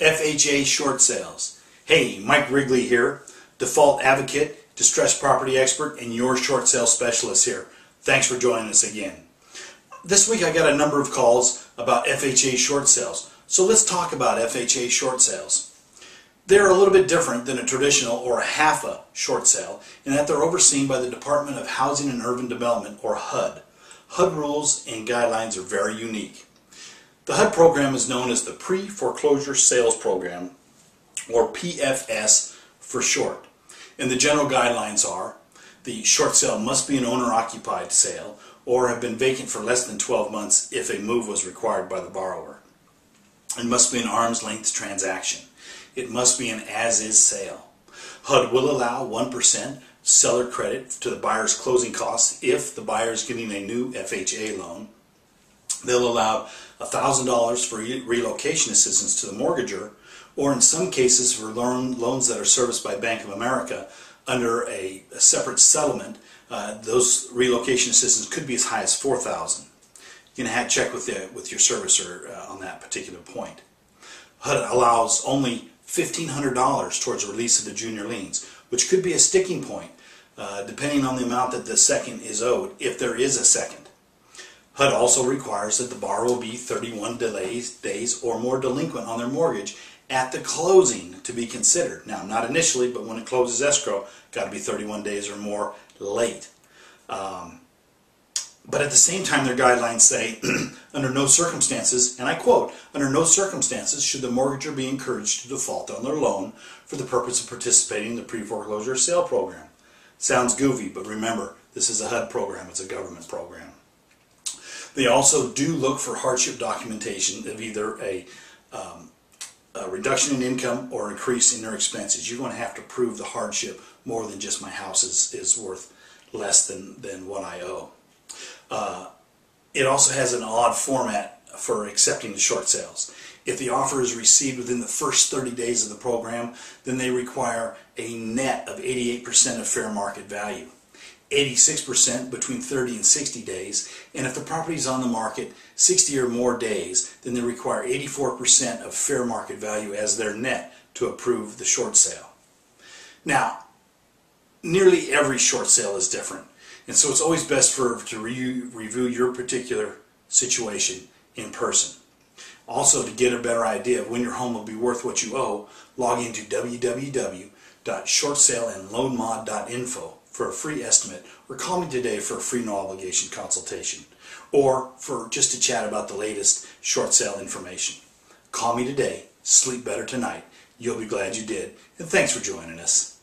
FHA Short Sales. Hey, Mike Rigley here, default advocate, distressed property expert, and your short sale specialist here. Thanks for joining us again. This week I got a number of calls about FHA short sales. So let's talk about FHA short sales. They're a little bit different than a traditional or a HAFA short sale in that they're overseen by the Department of Housing and Urban Development, or HUD. HUD rules and guidelines are very unique. The HUD program is known as the Pre Foreclosure Sales Program, or PFS for short. And the general guidelines are the short sale must be an owner-occupied sale or have been vacant for less than 12 months if a move was required by the borrower. It must be an arm's length transaction. It must be an as-is sale. HUD will allow 1% seller credit to the buyer's closing costs if the buyer is getting a new FHA loan. They'll allow $1,000 for relocation assistance to the mortgagor, or in some cases for loans that are serviced by Bank of America under a separate settlement, those relocation assistance could be as high as $4,000. You can check with your servicer on that particular point. HUD allows only $1,500 towards release of the junior liens, which could be a sticking point depending on the amount that the second is owed, if there is a second. HUD also requires that the borrower will be 31 days or more delinquent on their mortgage at the closing to be considered. Now, not initially, but when it closes escrow, got to be 31 days or more late. But at the same time, their guidelines say, under no circumstances, and I quote, under no circumstances should the mortgagor be encouraged to default on their loan for the purpose of participating in the pre-foreclosure sale program. Sounds goofy, but remember, this is a HUD program. It's a government program. They also do look for hardship documentation of either a reduction in income or increase in their expenses. You're going to have to prove the hardship more than just my house is worth less than what I owe. It also has an odd format for accepting the short sales. If the offer is received within the first 30 days of the program, then they require a net of 88% of fair market value. 86% between 30 and 60 days, and if the property is on the market 60 or more days, then they require 84% of fair market value as their net to approve the short sale. Now, nearly every short sale is different, and so it's always best to review your particular situation in person. Also, to get a better idea of when your home will be worth what you owe, log into www.shortsaleandloanmod.info for a free estimate, or call me today for a free no obligation consultation, or for just to chat about the latest short sale information. Call me today, sleep better tonight. You'll be glad you did, and thanks for joining us.